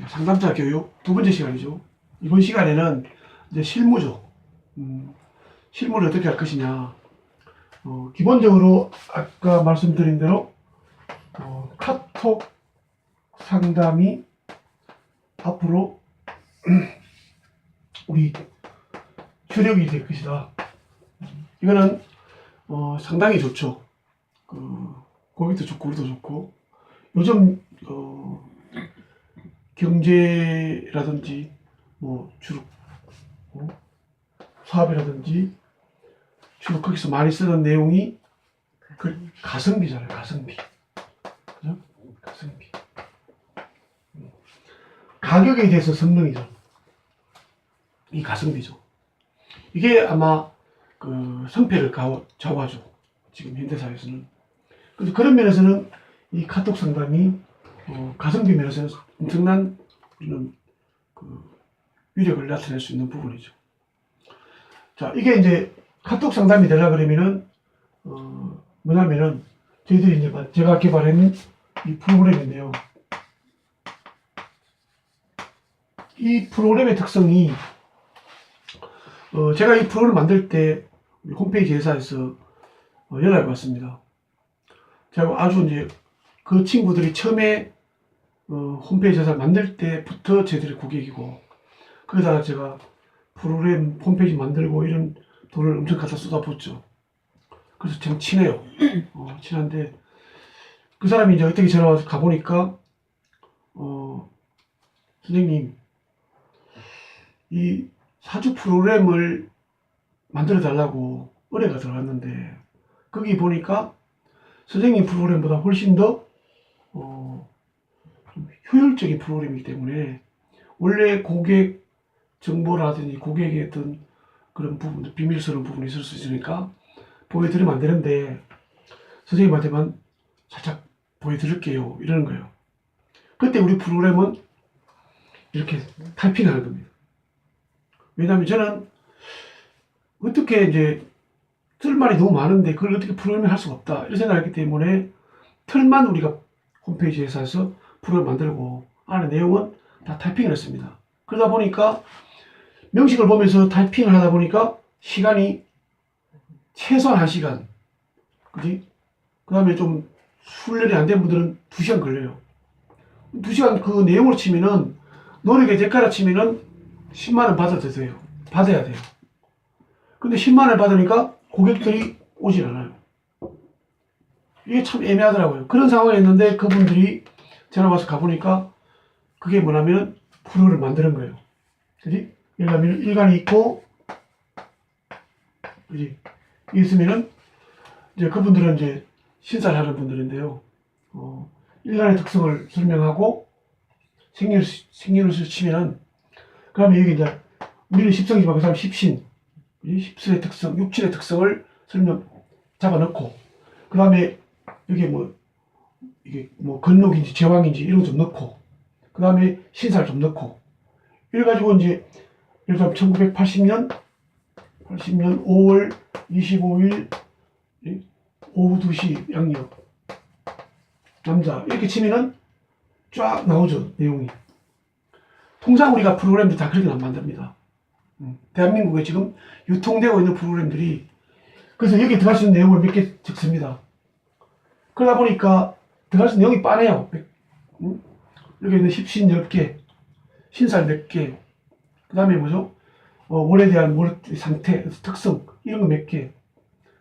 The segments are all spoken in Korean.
상담자 교육 두 번째 시간이죠. 이번 시간에는 이제 실무죠. 실무를 어떻게 할 것이냐. 기본적으로 아까 말씀드린 대로 카톡 상담이 앞으로 우리 주력이 될 것이다. 이거는 상당히 좋죠. 거기도 좋고 우리도 좋고 요즘 경제라든지 뭐 주로 사업이라든지 주로 거기서 많이 쓰는 내용이 그 가성비잖아요. 가성비. 그죠? 가성비. 가격에 대해서 성능이죠. 이 가성비죠. 이게 아마 그 성패를 좌우하죠. 지금 현대사회에서는. 그래서 그런 면에서는 이 카톡 상담이 가성비 면에서는 엄청난 우리는 그 위력을 나타낼 수 있는 부분이죠. 자, 이게 이제 카톡 상담이 되려 그러면은 뭐냐면은 저희들이 이제 제가 개발한 이 프로그램인데요. 이 프로그램의 특성이 제가 이 프로그램을 만들 때 우리 홈페이지 회사에서 연락이 왔습니다. 제가 아주 이제 그 친구들이 처음에 홈페이지 회사를 만들 때부터 저희들의 고객이고, 거기다가 제가 프로그램 홈페이지 만들고 이런 돈을 엄청 갖다 쏟아붓죠. 그래서 참 친해요. 친한데 그 사람이 이제 어떻게 전화 와서 가보니까 선생님, 이 사주 프로그램을 만들어 달라고 의뢰가 들어갔는데 거기 보니까 선생님 프로그램보다 훨씬 더 좀 효율적인 프로그램이기 때문에 원래 고객 정보라든지 고객의 어떤 그런 부분들, 비밀스러운 부분이 있을 수 있으니까 보여드리면 안 되는데 선생님한테만 살짝 보여드릴게요, 이러는 거예요. 그때 우리 프로그램은 이렇게 타이핑하는 겁니다. 왜냐하면 저는 어떻게 이제 쓸 말이 너무 많은데 그걸 어떻게 프로그램을 할 수가 없다, 이런 생각을 했기 때문에 틀만 우리가 홈페이지 회사에서 프로그램 만들고 안에 내용은 다 타이핑을 했습니다. 그러다 보니까 명식을 보면서 타이핑을 하다 보니까 시간이 최소한 1시간, 그지? 그 다음에 좀 훈련이 안 된 분들은 2시간 걸려요. 2시간 그 내용으로 치면은, 노력의 대가로 치면은 10만원 받아야 돼요. 근데 10만원을 받으니까 고객들이 오질 않아요. 이게 참 애매하더라고요. 그런 상황이었는데 그분들이 전화 와서 가보니까 그게 뭐냐면 프로를 만드는 거예요. 그지? 일간이 있고, 그지? 있으면은 이제 그분들은 이제 신사를 하는 분들인데요. 일간의 특성을 설명하고 생년월일 치면은, 그러면 여기 이제 우리는 십성이지만 그 사람 십신, 십수의 특성, 육칠의 특성을 잡아 넣고, 그 다음에 여기 이게 건록인지 제왕인지 이런 거 좀 넣고, 그 다음에 신사를 좀 넣고, 이래가지고 이제 예를 들면 1980년 5월 25일 오후 2시 양력 남자, 이렇게 치면은 쫙 나오죠, 내용이. 통상 우리가 프로그램들 다 그렇게 안 만듭니다. 대한민국에 지금 유통되고 있는 프로그램들이, 그래서 여기 들어갈 수 있는 내용을 몇 개 적습니다. 그러다 보니까 들어갈 수 있는 내용이 빠네요. 여기 있는 십신 10개, 신살 몇 개, 그 다음에 뭐죠? 월에 대한 상태, 특성, 이런 거 몇 개.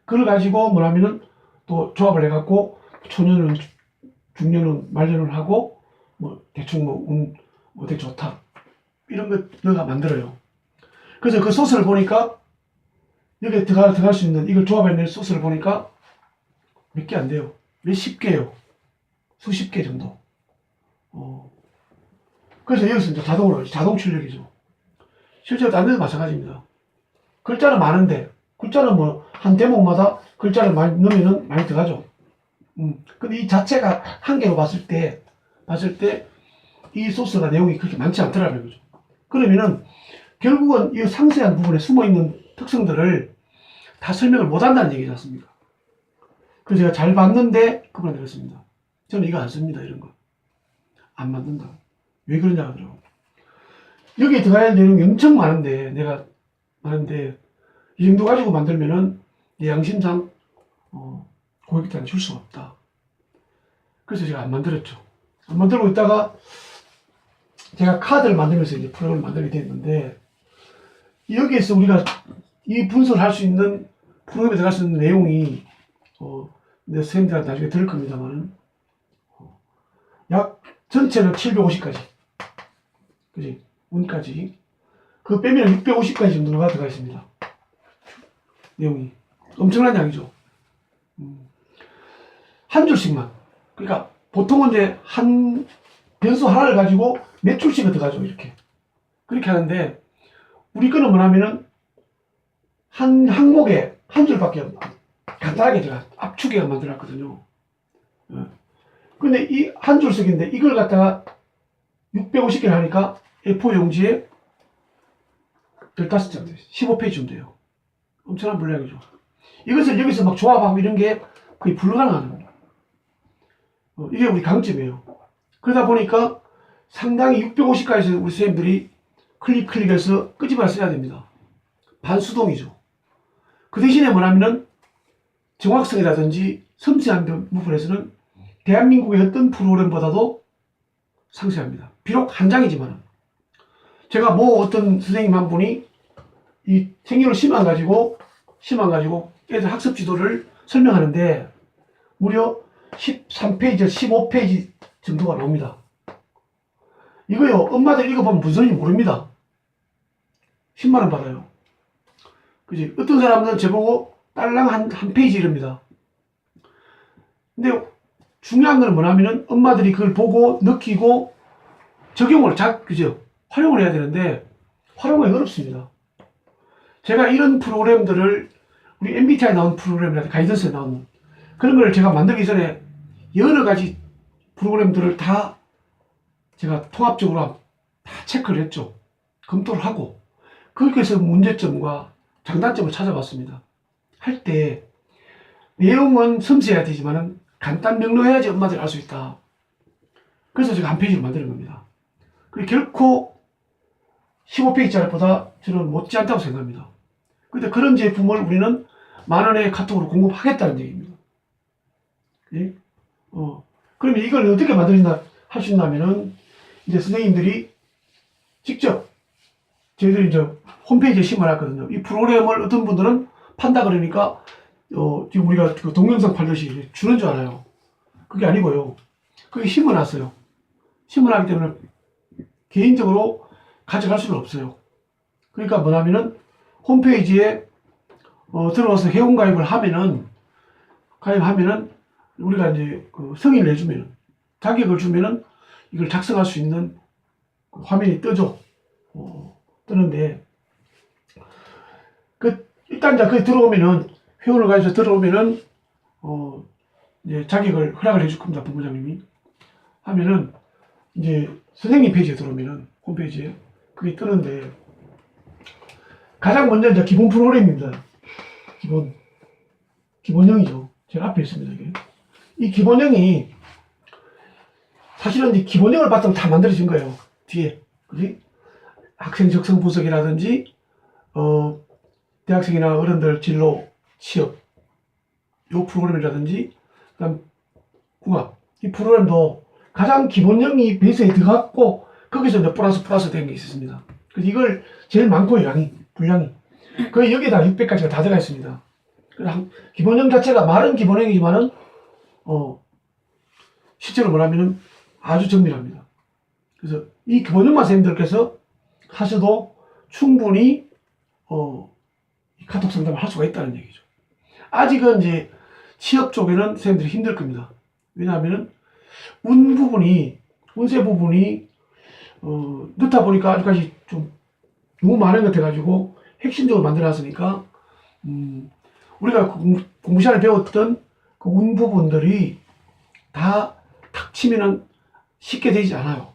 그걸 가지고 뭐라면은 또 조합을 해갖고 초년은, 중년은, 말년을 하고 대충 운 어떻게 좋다, 이런 거 너가 만들어요. 그래서 그 소스를 보니까 여기에 들어갈 수 있는, 이걸 조합해낼 소스를 보니까 몇 개 안 돼요. 몇십 개요. 수십 개 정도. 그래서 여기서 이제 자동 출력이죠. 실제로 다른 데도 마찬가지입니다. 글자는 많은데, 글자는 한 대목마다 글자를 많이 넣으면 많이 들어가죠. 근데 이 자체가 한 개로 봤을 때 이 소스가 내용이 그렇게 많지 않더라는 거죠. 그러면은 결국은 이 상세한 부분에 숨어있는 특성들을 다 설명을 못 한다는 얘기지 않습니까? 그래서 제가 잘 봤는데 그분한테 그랬습니다. 저는 이거 안 씁니다. 이런 거 안 만든다. 왜 그러냐 하더라고. 여기에 들어가야 할 내용이 엄청 많은데, 이 정도 가지고 만들면은 내 양심상 고객들한테 줄 수가 없다. 그래서 제가 안 만들었죠. 안 만들고 있다가 제가 카드를 만들면서 이제 프로그램을 만들게 됐는데, 여기에서 우리가 이 분석을 할 수 있는 프로그램에 들어갈 수 있는 내용이 내 선생님들한테 나중에 들을 겁니다만, 약 전체는 750까지, 그지? 운까지. 그거 빼면 650까지 정도가 들어가 있습니다. 내용이. 엄청난 양이죠. 한 줄씩만. 그러니까 보통은 이제 한 변수 하나를 가지고 몇 줄씩을 들어가죠. 이렇게. 그렇게 하는데, 우리 거는 뭐냐면은 한 항목에 한 줄밖에 간단하게 들어가. 압축해서 만들었거든요. 근데 이 한 줄씩인데 이걸 갖다가 650개를 하니까 A4 용지에 15장, 15페이지 정도 돼요. 엄청난 분량이죠. 이것을 여기서 막 조합하고 이런 게 거의 불가능한 겁니다. 이게 우리 강점이에요. 그러다 보니까 상당히 650까지 우리 선생님들이 클릭해서 끄집어 써야 됩니다. 반수동이죠. 그 대신에 뭐냐면은 정확성이라든지 섬세한 부분에서는 대한민국의 어떤 프로그램보다도 상세합니다. 비록 한 장이지만 제가 어떤 선생님 한 분이 이 생일을 심한 가지고 애들 학습 지도를 설명하는데 무려 13페이지, 15페이지 정도가 나옵니다. 이거요, 엄마들 읽어보면 무슨 소리인지 모릅니다. 10만 원 받아요. 그지? 어떤 사람은 저보고 딸랑 한 페이지 이럽니다. 근데 중요한 건 뭐냐면은 엄마들이 그걸 보고 느끼고 적용을 그죠? 활용을 해야 되는데 활용하기 어렵습니다. 제가 이런 프로그램들을 우리 MBTI 나온 프로그램이라든지 가이던스에 나오는 그런 걸 제가 만들기 전에 여러 가지 프로그램들을 다 제가 통합적으로 다 체크를 했죠. 검토를 하고 그렇게 해서 문제점과 장단점을 찾아봤습니다. 할 때 내용은 섬세해야 되지만은 간단 명료해야지 엄마들이 알 수 있다. 그래서 제가 한 페이지로 만드는 겁니다. 그리고 결코 15페이지짜리보다 저는 못지않다고 생각합니다. 근데 그런 제품을 우리는 10,000원의 카톡으로 공급하겠다는 얘기입니다. 예? 그러면 이걸 어떻게 할 수 있냐면은 이제 선생님들이 직접 저희들이 이제 홈페이지에 심어놨거든요. 이 프로그램을 어떤 분들은 판다 그러니까 지금 우리가 그 동영상 팔듯이 주는 줄 알아요. 그게 아니고요. 그게 심어놨어요. 심어놨기 때문에 개인적으로 가져갈 수는 없어요. 그러니까 뭐냐면은 홈페이지에 들어와서 회원가입을 가입하면은 우리가 이제 그 승인을 해주면은 자격을 주면은 이걸 작성할 수 있는 화면이 뜨죠. 뜨는데 일단 이제 그 들어오면은 회원을 가입해서 들어오면은 이제 자격을 허락을 해줄 겁니다. 본부장님이 하면은 이제 선생님 페이지에 들어오면은 홈페이지에 그게 뜨는데 가장 먼저 이제 기본 프로그램입니다. 기본형이죠. 제가 앞에 있습니다. 이게. 이 기본형이 사실은 이제 기본형을 바탕 다 만들어진 거예요. 뒤에. 그지? 학생 적성 분석이라든지, 대학생이나 어른들 진로, 취업, 요 프로그램이라든지, 그 다음 궁합. 이 프로그램도 가장 기본형이 베이스에 들어갔고, 거기서 이제 플러스 된 게 있습니다. 그래서 이걸 제일 많고요, 분량이. 거의 여기에다 600가지가 다 들어가 있습니다. 기본형 자체가 말은 기본형이지만은, 실제로 뭐냐면은 아주 정밀합니다. 그래서 이 기본형만 선생님들께서 하셔도 충분히, 카톡 상담을 할 수가 있다는 얘기죠. 아직은 이제 취업 쪽에는 선생님들이 힘들 겁니다. 왜냐하면은 운세 부분이, 넣다 보니까 아직까지 좀 너무 많은 것 같아가지고 핵심적으로 만들어놨으니까, 우리가 공부 시간에 배웠던 그 운 부분들이 다 탁 치면은 쉽게 되지 않아요.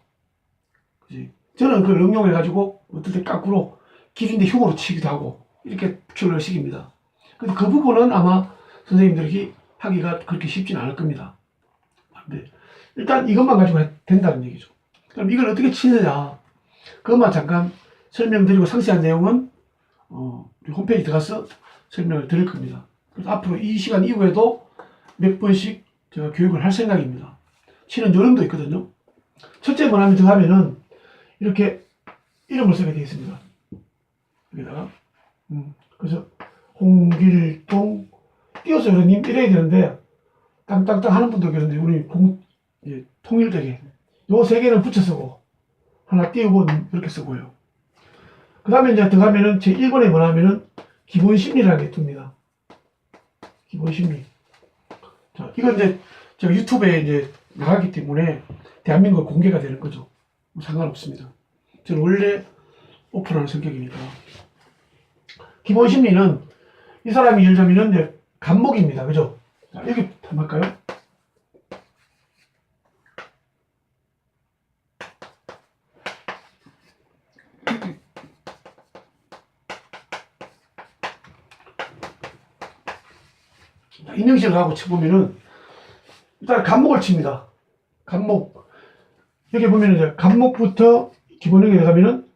그치? 저는 그걸 응용해가지고 어떨 때 까꾸로 기준대 흉으로 치기도 하고 이렇게 출력을 시킵니다. 근데 그 부분은 아마 선생님들이 하기가 그렇게 쉽지는 않을 겁니다. 근데 일단 이것만 가지고 된다는 얘기죠. 그럼 이걸 어떻게 치느냐. 그것만 잠깐 설명드리고 상세한 내용은 우리 홈페이지 들어가서 설명을 드릴 겁니다. 그래서 앞으로 이 시간 이후에도 몇 번씩 제가 교육을 할 생각입니다. 치는 요령도 있거든요. 첫째 뭐냐면 들어가면은 이렇게 이름을 쓰게 되어 있습니다. 여기다가 그래서 홍길동 띄워서 여러님 이래야 되는데 땅땅땅 하는 분도 계는데 우리 통일되게 요 세 개는 붙여 쓰고 하나 띄우고 이렇게 쓰고요. 그 다음에 이제 들어가면은 제 1번에 뭐냐면은 기본 심리라는 게 뜹니다. 기본 심리. 자, 이건 이제 제가 유튜브에 이제 나가기 때문에 대한민국 공개가 되는 거죠. 뭐 상관없습니다. 저는 원래 오픈하는 성격이니까. 기본 심리는 이 사람이 예를 들면 이제 간목입니다. 그죠? 자, 여기 한번 할까요? 인형식을 하고 쳐보면은 일단 간목을 칩니다. 간목. 여기 보면은 이제 간목부터 기본형에 들어가면은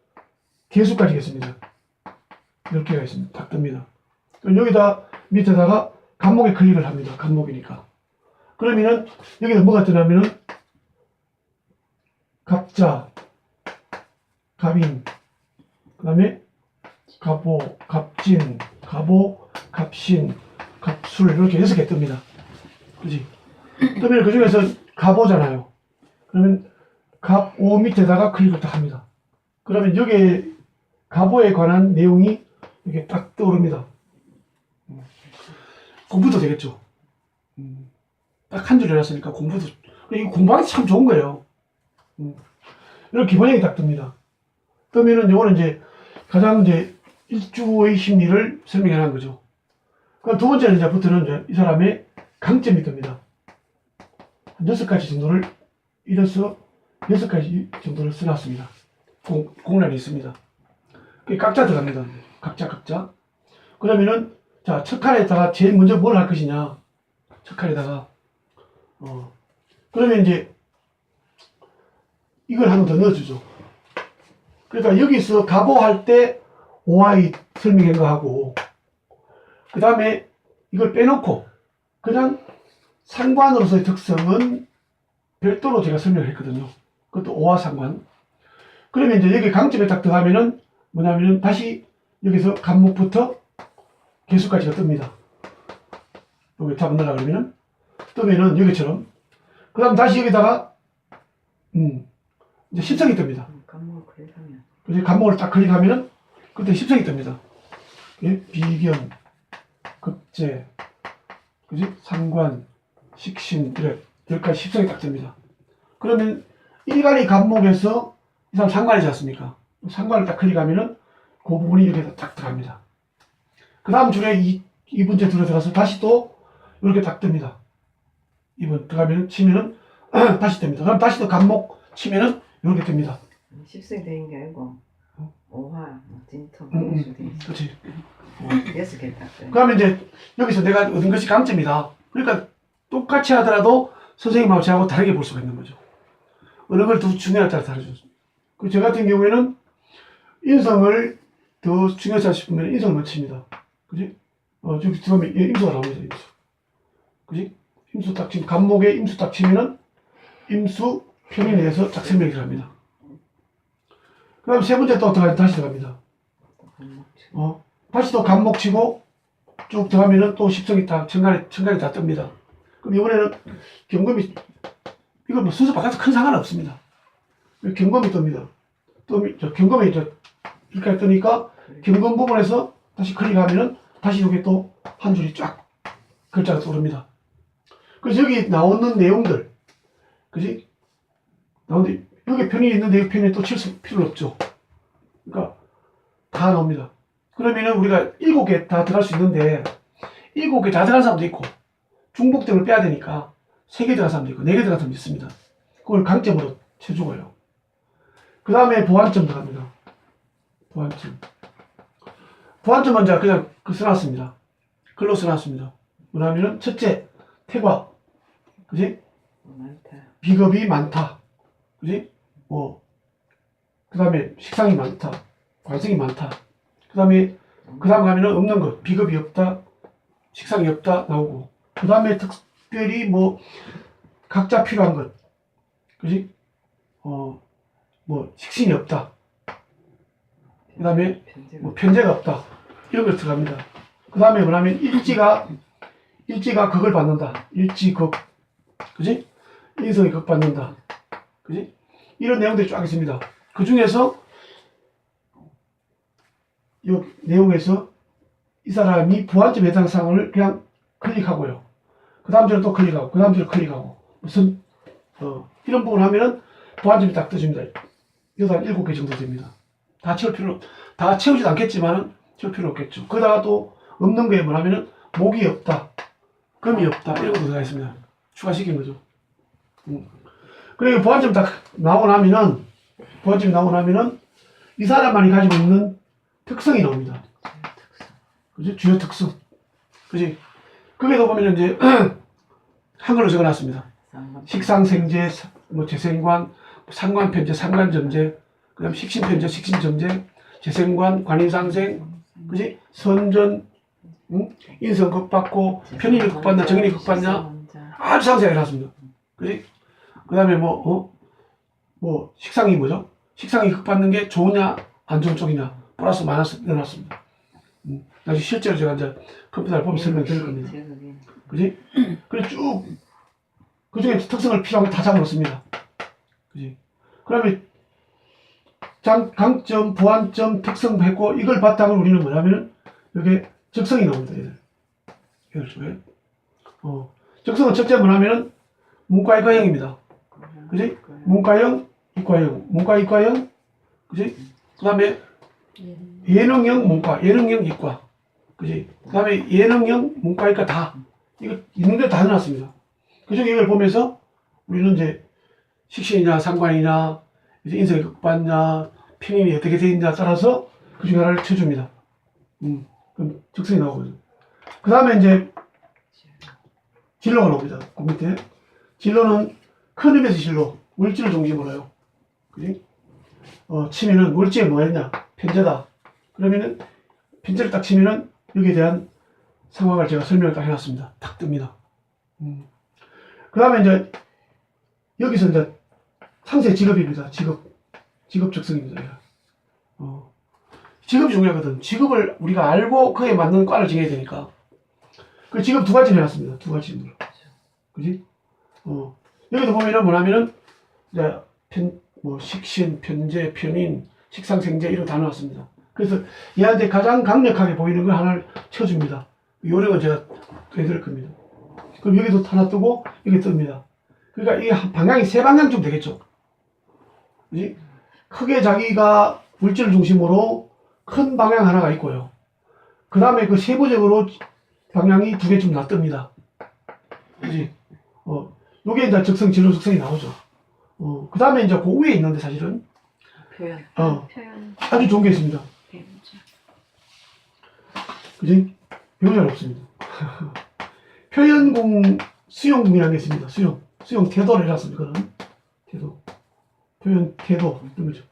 개수까지 있습니다. 10개가 있습니다. 딱 뜹니다. 여기다 밑에다가 간목에 클릭을 합니다. 간목이니까. 그러면은 여기다 뭐가 뜨냐면은 갑자, 갑인, 그 다음에 갑오, 갑진, 갑오, 갑신, 갑술 이렇게 6개 뜹니다. 그지? 뜨면 그 중에서 갑오잖아요. 그러면 갑오 밑에다가 클릭을 딱 합니다. 그러면 여기에 갑오에 관한 내용이 이렇게 딱 떠오릅니다. 공부도 되겠죠. 딱 한 줄 해놨으니까 공부도, 이거 공부하기 참 좋은 거예요. 이런 기본형이 딱 뜹니다. 뜨면은 요거는 이제 가장 이제 일주의 심리를 설명해 놓은 거죠. 그럼 두 번째는 이제부터는 이제 이 사람의 강점이 뜹니다. 한 6가지 정도를, 이래서 6가지 정도를 써놨습니다. 공란이 있습니다. 그게 각자 들어갑니다. 각자. 그러면은, 자, 첫 칸에다가 제일 먼저 뭘 할 것이냐. 첫 칸에다가, 그러면 이제, 이걸 한 번 더 넣어주죠. 그러니까 여기서 가보할 때 OI 설명한 거 하고, 그 다음에 이걸 빼놓고, 그냥 상관으로서의 특성은 별도로 제가 설명을 했거든요. 그것도 오와 상관. 그러면 이제 여기 강점에 딱 들어가면은 뭐냐면은 다시 여기서 간목부터 개수까지가 뜹니다. 여기 다 넣으라 그러면은 뜨면은 여기처럼. 그 다음 다시 여기다가 이제 십성이 뜹니다. 간목을 클릭하면. 그래서 간목을 딱 클릭하면은 그때 십성이 뜹니다. 예? 비견, 급제, 그지? 상관, 식신, 이래 10가지 십성이 딱 뜹니다. 그러면 일간이 간목에서 이 사람 상관이지 않습니까? 상관을 딱 클릭하면은 그 부분이 이렇게 딱 들어갑니다. 그 다음 줄에 2번째 줄에 들어가서 다시 또 이렇게 딱 뜹니다. 2번 들어가면은 치면은 다시 뜹니다. 그럼 다시 또 간목 치면은 이렇게 뜹니다. 십성이 되는 게 아니고 오화, 진토, 그렇지. 6개 딱. 그러면 이제 여기서 내가 얻은 것이 강점이다. 그러니까 똑같이 하더라도 선생님하고 저하고 다르게 볼 수가 있는 거죠. 어느 걸 더 중요하냐에 따라 다르죠. 저 같은 경우에는 인성을 더 중요하다 싶으면 인성을 못 칩니다. 그지? 저기 들어가면 임수가 나옵니다. 임수. 그지? 임수 딱 치면, 간목에 임수 딱 치면은 임수 편인에 대해서 딱 설명이 들어갑니다. 그 다음 세 번째 또 다시 들어갑니다. 다시 또 간목 치고 쭉 들어가면은 또 십성이 딱 천간이 다 뜹니다. 그럼 이번에는 경금이, 이거 뭐 순서 바꿔서 큰 상관 없습니다. 경금이 뜹니다. 경금이 이렇게 뜨니까 경금 부분에서 다시 클릭하면은 다시 여기 또 한 줄이 쫙 글자가 떠오릅니다. 그래서 여기 나오는 내용들, 그지? 나오는데 여기 편이 있는데 여기 편에 또 칠 필요 없죠. 그러니까 다 나옵니다. 그러면은 우리가 7개 다 들어갈 수 있는데 7개 다 들어간 사람도 있고 중복점을 빼야 되니까 3개 들어간 사람도 있고 4개 들어간 사람도 있습니다. 그걸 강점으로 쳐주고요. 그 다음에 보완점 들어갑니다. 보완점 먼저 그냥 써놨습니다. 글로 써놨습니다. 뭐냐면은 첫째, 태과. 그지? 많다. 비겁이 많다. 그지? 그 다음에 식상이 많다. 관성이 많다. 그 다음 가면은 없는 것. 비겁이 없다. 식상이 없다. 나오고. 그 다음에 특별히 뭐, 각자 필요한 것. 그지? 식신이 없다. 그 다음에 뭐 편제가 없다. 이런 걸 들어갑니다. 그 다음에 뭐냐면 일지가 극을 받는다. 일지극. 그지? 인성이 극 받는다. 그지? 이런 내용들이 쫙 있습니다. 그 중에서 이 내용에서 이 사람이 부활점 해당 사항을 그냥 클릭하고요. 그 다음 줄에 또 클릭하고, 그 다음 줄에 클릭하고. 무슨, 이런 부분을 하면은 부활점이 딱 떠집니다. 여기서 한 7개 정도 됩니다. 다 채우지도 않겠지만은 채울 필요 없겠죠. 거기다가 또 없는 거에 뭐냐면은 목이 없다. 금이 없다. 이런 것도 들어가 있습니다. 추가시킨 거죠. 그리고 보안점 딱 나오고 나면은 이 사람만이 가지고 있는 특성이 나옵니다. 그지? 주요 특성. 그지? 거기도 보면은 이제 한글로 적어놨습니다. 식상생제, 뭐 재생관, 상관편제, 상관점제, 그 다음 식신편제, 식신점제, 재생관, 관인상생, 그지? 선전, 인성 극받고, 편인이 극받나, 정인이 극받냐? 아주 상세하게 해놨습니다. 그지? 그 다음에 식상이 뭐죠? 식상이 극받는 게 좋으냐, 안 좋은 쪽이냐, 플러스, 마이너스 넣어놨습니다. 나중에 실제로 제가 이제 컴퓨터를 보면 설명드릴 겁니다. 그지? 그래 쭉, 그 중에 특성을 필요한 거 다 잡아놓습니다. 그지? 그러면 강점, 보완점, 특성 했고, 이걸 바탕으로 우리는 뭐냐면, 여기 적성이 나옵니다, 얘들 쪽에. 적성은 첫째 뭐냐면은, 문과 이과형입니다. 그지? 문과형, 이과형, 문과 이과형, 그지? 그 다음에 예능형 문과, 예능형 이과, 그지? 그 다음에 예능형 문과 이과 다, 이거 있는데 다 해놨습니다. 그중에 이걸 보면서 우리는 이제 식신이냐, 상관이냐, 이제 인성이 극받냐, 편인이 어떻게 되어 있느냐에 따라서 그 중에 하나를 쳐줍니다. 그럼 적성이 나오거든요. 그 다음에 이제 진로가 나옵니다. 그 밑에. 진로는 큰 의미에서 진로, 물질을 중심으로 해요. 그지? 치면은 물질에 뭐 했냐? 편제다. 그러면은 편제를 딱 치면은 여기에 대한 상황을 제가 설명을 딱 해놨습니다. 탁 뜹니다. 그 다음에 이제 여기서 이제 상세 직업입니다. 직업 적성입니다. 직업이 중요하거든. 직업을 우리가 알고 그에 맞는 과를 정해야 되니까. 그 직업 두 가지를 해놨습니다. 두 가지로. 그지? 여기도 보면은 뭐냐면은, 이제, 식신, 편제, 편인, 식상생제, 이런 거 다 나왔습니다. 그래서 얘한테 가장 강력하게 보이는 걸 하나를 쳐줍니다. 요령은 제가 해드릴 겁니다. 그럼 여기도 하나 뜨고, 여기 뜹니다. 그러니까 이게 방향이 세 방향 좀 되겠죠. 그지? 크게 자기가 물질을 중심으로 큰 방향 하나가 있고요. 그 다음에 그 세부적으로 방향이 두 개쯤 놔뜹니다. 그지? 요게 이제 적성, 진로 적성이 나오죠. 그 다음에 이제 그 위에 있는데 사실은. 표현. 아주 좋은 게 있습니다. 그지? 배우자는 없습니다. 표현공, 수용공이라는 게 있습니다. 수용 태도를 해놨습니다. 그거는. 태도. 표현 태도. 이런 거죠.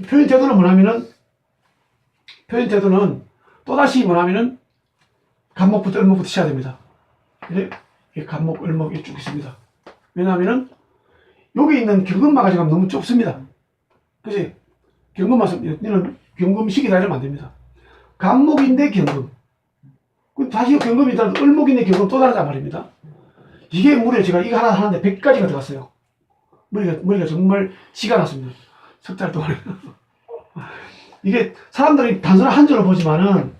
표현 태도는 뭐냐면은, 또다시 뭐냐면은, 간목부터 을목부터 쳐야 됩니다. 그래? 간목, 을목이 쭉 있습니다. 왜냐하면은, 여기 있는 경금만 가져가면 너무 좁습니다. 그치? 경금은 경금식이다 이러면 안 됩니다. 간목인데 경금. 다시 경금이다, 을목인데 경금 또 다르단 말입니다. 이게 무려 제가 이거 하나 하는데 100가지가 들어갔어요. 머리가 정말 지가 났습니다. 석 달 동안에. 이게 사람들이 단순한 한 줄을 보지만은,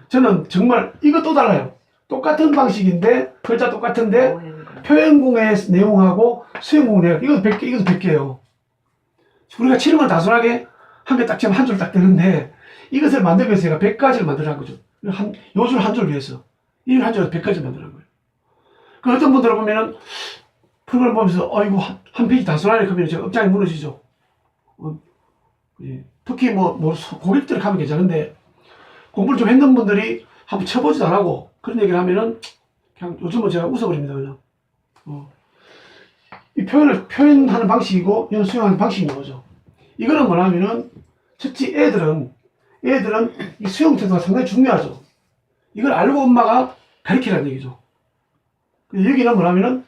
저는 정말 이거 또 달라요. 똑같은 방식인데, 글자 똑같은데, 표현공의 내용하고 수용공 내용, 이것도 100개예요. 우리가 치는 건 단순하게 한 개 딱 치면 한 줄 딱 되는데, 이것을 만들기 위해서 제가 100가지를 만들어 한 거죠. 요 줄 한 줄 위해서. 이 한 줄에서 100가지 만들어 한 거예요. 그 어떤 분들을 보면은, 프로그램 보면서, 이거 한 페이지 단순하네. 그러면 제가 업장이 무너지죠. 특히 고객들이 하면 괜찮은데, 공부를 좀 했는 분들이 한번 쳐보지도 안 하고, 그런 얘기를 하면은, 그냥 요즘은 제가 웃어버립니다, 그냥. 이 표현하는 방식이고, 이건 수용하는 방식인 거죠. 이거는 뭐냐면은, 첫째, 애들은 이 수용 태도가 상당히 중요하죠. 이걸 알고 엄마가 가르치라는 얘기죠. 여기는 뭐냐면은,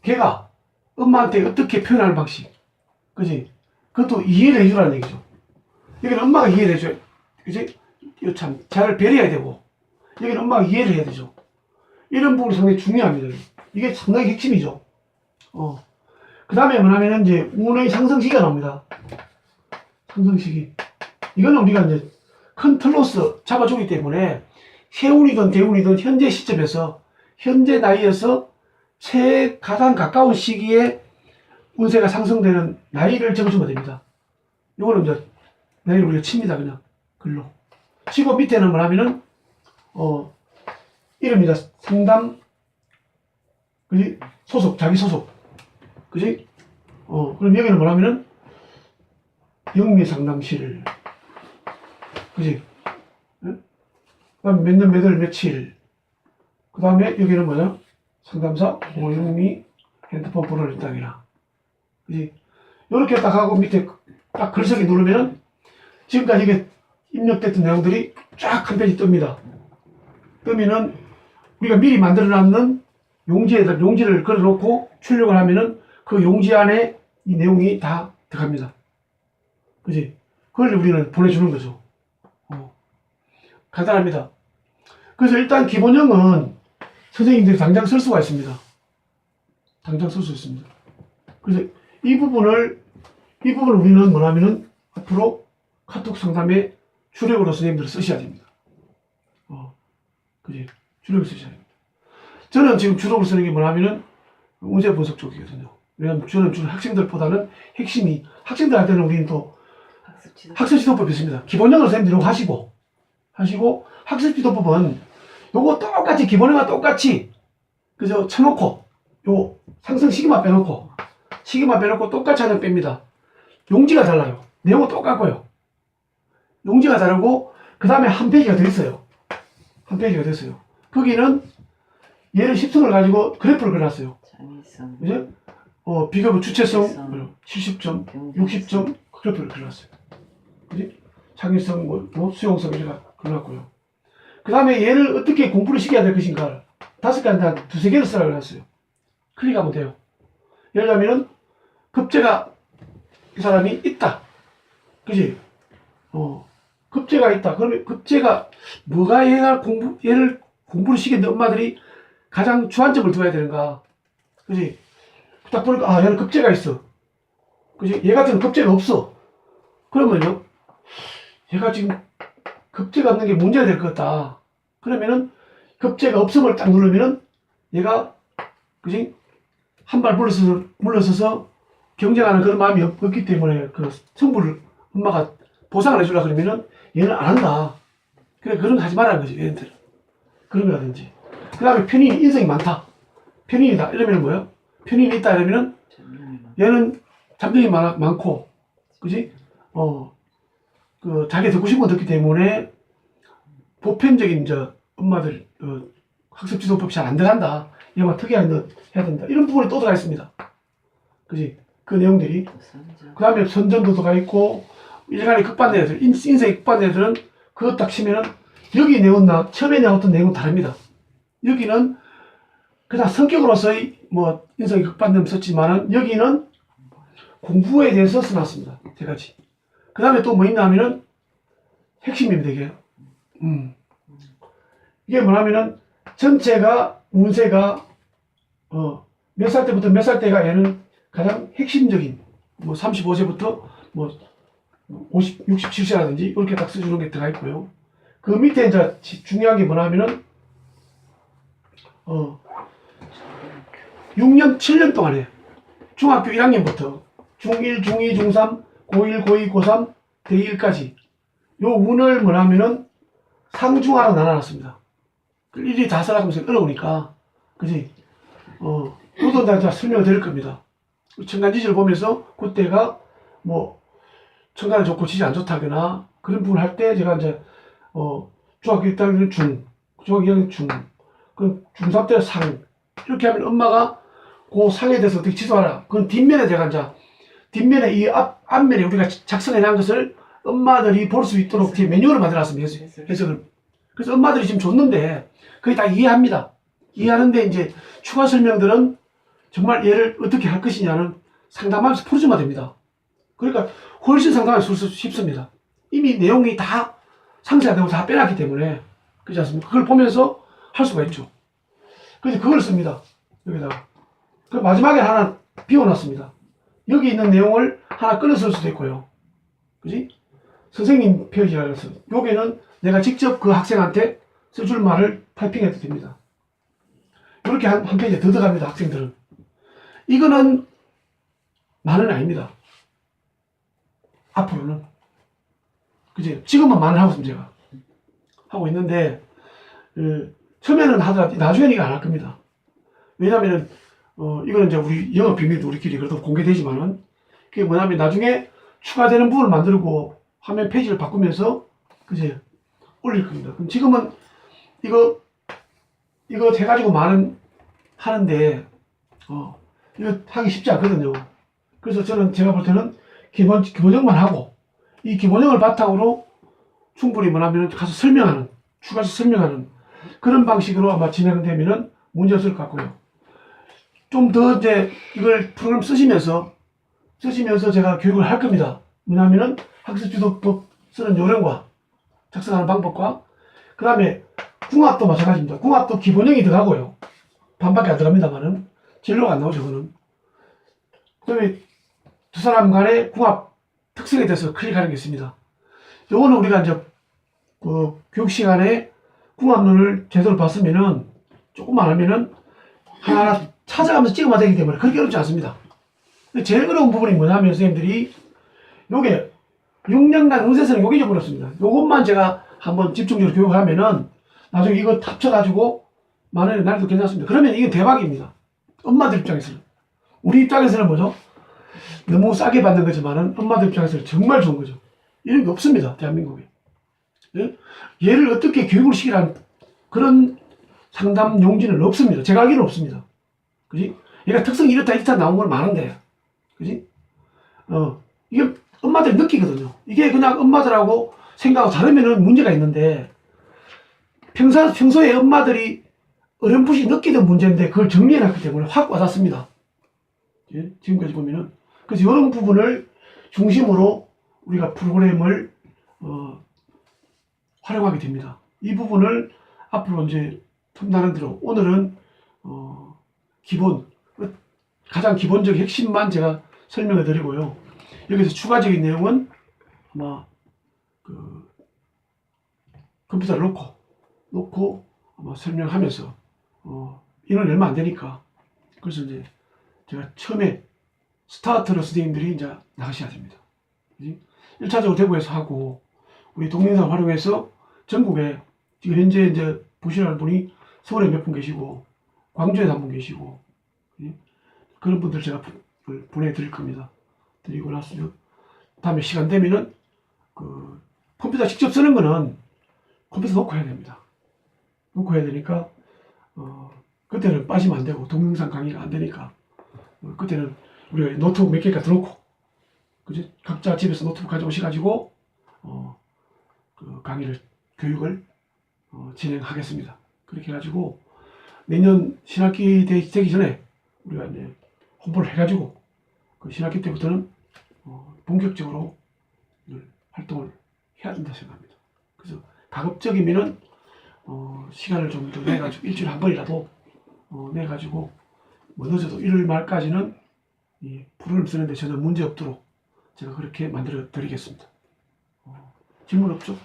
걔가 엄마한테 어떻게 표현하는 방식. 그지? 그것도 이해를 해주라는 얘기죠. 여기는 엄마가 이해를 해줘야, 그지? 이거 참, 잘 배려해야 되고, 여기는 엄마가 이해를 해야 되죠. 이런 부분이 상당히 중요합니다. 이게 상당히 핵심이죠. 그 다음에 뭐냐면은 이제 운의 상승 시기가 나옵니다. 상승 시기. 이거는 우리가 이제 큰 틀로서 잡아주기 때문에 해운이든 대운이든 현재 시점에서, 현재 나이에서 가장 가까운 시기에 운세가 상승되는 나이를 적어주면 됩니다. 요거는 이제 나이를 우리가 칩니다. 그냥 글로. 치고 밑에는 뭐냐면은 이름이다. 상담, 그지? 소속, 자기 소속. 그지? 그럼 여기는 뭐냐면은 영미 상담실. 그지? 그 다음 몇 년, 몇 월, 며칠. 그 다음에 여기는 뭐냐? 상담사, 오영미 핸드폰 번호를 딱이나. 그지? 요렇게 딱 하고 밑에 딱 글쓰기 누르면은 지금까지 이게 입력됐던 내용들이 쫙 한 페이지 뜹니다. 뜨면은 우리가 미리 만들어 놨는 용지를 걸어놓고 출력을 하면은 그 용지 안에 이 내용이 다 들어갑니다. 그지? 그걸 우리는 보내주는 거죠. 간단합니다. 그래서 일단 기본형은 선생님들이 당장 쓸 수가 있습니다. 당장 쓸 수 있습니다. 그래서 이 부분을 우리는 뭐냐면은 앞으로 카톡 상담의 주력으로 선생님들이 쓰셔야 됩니다. 그지? 주력을 쓰셔야 됩니다. 저는 지금 주력을 쓰는 게 뭐냐면은 운세 분석 쪽이거든요. 왜냐면 저는 주로 학생들보다는 핵심이, 학생들한테는 우리는 또 학습 지도법이 있습니다. 기본형을 선생님들이 하시고 학습 지도법은 요거 똑같이 기본형과 똑같이 그죠? 쳐놓고 요 상승 시기만 빼놓고 똑같이 하나 뺍니다. 용지가 달라요. 내용은 똑같고요. 용지가 다르고 그 다음에 한 페이지가 더 있어요. 한 페이지가 더 있어요. 거기는 얘를 10성을 가지고 그래프를 그려놨어요. 그죠? 비교부 주체성 70점, 60점 그래프를 그려놨어요. 그지? 창의성, 수용성 이렇게 그려놨고요. 그 다음에 얘를 어떻게 공부를 시켜야 될 것인가 5개 한 두세 개를 쓰라고 해놨어요. 클릭하면 돼요. 예를 들면 급제가 이 사람이 있다. 그지? 급제가 있다. 그러면 급제가 뭐가 얘를 공부를 시키는데 엄마들이 가장 주안점을 둬야 되는가. 그지? 딱 보니까 얘는 급제가 있어. 그지? 얘 같은 급제가 없어. 그러면요. 얘가 지금 급제가 없는 게 문제가 될 것 같다. 그러면은 급제가 없음을 딱 누르면은 얘가 그지? 한 발 물러서서 경쟁하는 그런 마음이 없기 때문에 그 성부를 엄마가 보상을 해주려고 그러면은 얘는 안 한다. 그래, 그런 거 하지 말라는 거지, 얘네들. 그런 거라든지. 그 다음에 편인이 인성이 많다. 편인이다. 이러면 뭐예요? 편인이 있다. 이러면은 얘는 잠정이 많고, 그지? 자기 듣고 싶은 거 듣기 때문에 보편적인 엄마들, 학습 지도법이 잘 안 들어간다. 얘만 특이한 거 해야 된다. 이런 부분이 또 들어가 있습니다. 그지? 그 내용들이. 그 다음에 선전도 들어가 있고, 일간의 급반대 애들, 인생의 급반대 애들은 그것 딱 치면은 여기 내용나 처음에 나왔던 내용은 다릅니다. 여기는 그냥 성격으로서의 인성의 급반대는 썼지만은 여기는 공부에 대해서 써놨습니다. 세 가지. 그 다음에 또 뭐 있나 하면은 핵심입니다, 이게. 이게 뭐냐면은 전체가 운세가 몇 살 때부터 몇 살 때가 얘는 가장 핵심적인 35세부터 67세라든지 이렇게 딱 써주는 게 들어가 있고요. 그 밑에 이제 중요한 게 뭐냐면은 6년, 7년 동안에 중학교 1학년부터 중1, 중2, 중3, 고1, 고2, 고3, 대1까지 요 운을 뭐냐면은 상중하로 나눠놨습니다. 일일이 다 쓰라고 하면 어려우니까. 그지? 그것도 다 설명을 드릴 겁니다. 천간지지를 보면서 그때가 천간이 좋고 지지 안 좋다거나 그런 부분을 할 때 제가 이제 중학교 1학년 중, 중학교 2학년 중, 그 중3 때 상 이렇게 하면 엄마가 그 상에 대해서 어떻게 취소하라. 그건 뒷면에 제가 이제 뒷면에 이 앞면에 우리가 작성해 놓은 것을 엄마들이 볼 수 있도록 뒤에 매뉴얼을 만들어놨습니다. 해석을. 그래서 엄마들이 지금 줬는데 거의 다 이해합니다. 이해하는데 이제 추가 설명들은 정말 얘를 어떻게 할 것이냐는 상담하면서 풀어주면 됩니다. 그러니까 훨씬 상담하기 쉽습니다. 이미 내용이 다 상세하다고 다 빼놨기 때문에 그렇지 않습니까? 그걸 보면서 할 수가 있죠. 그래서 그걸 씁니다. 여기다가. 그 마지막에 하나 비워놨습니다. 여기 있는 내용을 하나 끊어 쓸 수도 있고요. 그지? 선생님 표지라 해서 여기는 내가 직접 그 학생한테 써줄 말을 타이핑해도 됩니다. 이렇게 한 페이지에 더 들어갑니다. 학생들은. 이거는 만은 아닙니다. 앞으로는. 그지? 지금은 만을 하고 있습니다. 제가. 하고 있는데, 처음에는 하더라도 나중에는 이거 안 할 겁니다. 왜냐면은, 이거는 이제 우리 영업 비밀도 우리끼리 그래도 공개되지만은, 그게 뭐냐면 나중에 추가되는 부분을 만들고 화면 페이지를 바꾸면서, 그지? 올릴 겁니다. 그럼 지금은 이거 해가지고 많은 하는데, 이거 하기 쉽지 않거든요. 그래서 제가 볼 때는 기본형만 하고, 이 기본형을 바탕으로 충분히 뭐냐면 가서 추가해서 설명하는 그런 방식으로 아마 진행되면은 문제 없을 것 같고요. 좀 더 이제 이걸 프로그램 쓰시면서 제가 교육을 할 겁니다. 뭐냐면은 학습지도법 쓰는 요령과 작성하는 방법과 그 다음에 궁합도 마찬가지입니다. 궁합도 기본형이 들어가고요. 반밖에 안 들어갑니다만은 진로가 안 나오죠. 그거는. 그 다음에 두 사람 간의 궁합 특성에 대해서 클릭하는 게 있습니다. 요거는 우리가 이제 그 교육 시간에 궁합론을 제대로 봤으면은 조금만 하면은 하나하나 찾아가면서 찍어봐야 되기 때문에 그렇게 어렵지 않습니다. 제일 어려운 부분이 뭐냐면 선생님들이 요게 6년간 응세서는 요게 좀 어렵습니다. 요것만 제가 한번 집중적으로 교육을 하면은 나중에 이거 합쳐가지고 만원에 날도 괜찮습니다. 그러면 이게 대박입니다. 엄마들 입장에서는. 우리 입장에서는 뭐죠? 너무 싸게 받는 거지만은 엄마들 입장에서는 정말 좋은 거죠. 이런 게 없습니다. 대한민국에. 예? 얘를 어떻게 교육을 시키라는 그런 상담 용지는 없습니다. 제가 알기로는 없습니다. 그지? 얘가 특성이 이렇다 나온 건 많은데. 그지? 이게 엄마들이 느끼거든요. 이게 그냥 엄마들하고 생각하고 다르면은 문제가 있는데 평소에 엄마들이 어렴풋이 느끼던 문제인데 그걸 정리해놨기 때문에 확 와닿습니다. 예? 지금까지 보면은. 그래서 이런 부분을 중심으로 우리가 프로그램을 활용하게 됩니다. 이 부분을 앞으로 이제 틈나는 대로 오늘은 가장 기본적 핵심만 제가 설명해 드리고요. 여기서 추가적인 내용은 아마 그 컴퓨터를 놓고 아마 설명하면서 인원이 얼마 안 되니까 그래서 이제 제가 처음에 스타트로 선생님들이 이제 나가셔야 됩니다. 1차적으로 대구에서 하고 우리 동영상 활용해서 전국에 지금 현재 이제 보시라는 분이 서울에 몇 분 계시고 광주에 한 분 계시고 그런 분들 제가 보내드릴 겁니다. 드리고 나서요. 다음에 시간 되면은 그 컴퓨터 직접 쓰는 거는 컴퓨터 놓고 해야 됩니다. 놓고 해야 되니까 그때는 빠지면 안 되고 동영상 강의가 안 되니까 그때는 우리가 노트북 몇 개가 들어놓고 그지? 각자 집에서 노트북 가져오셔가지고 그 강의를 교육을 진행하겠습니다. 그렇게 해가지고 내년 신학기 되기 전에 우리가 이제 홍보를 해가지고 그 신학기 때부터는 본격적으로 활동을 해야 된다 생각합니다. 그래서 가급적이면은 시간을 좀 더 내가지고 일주일에 한 번이라도 내가지고 뭐 늦어도 일요일 말까지는 이 프로그램 쓰는데 전혀 문제 없도록 제가 그렇게 만들어 드리겠습니다. 질문 없죠?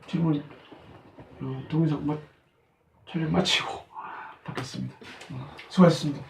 질문 동영상 촬영 마치고 받겠습니다. 수고하셨습니다.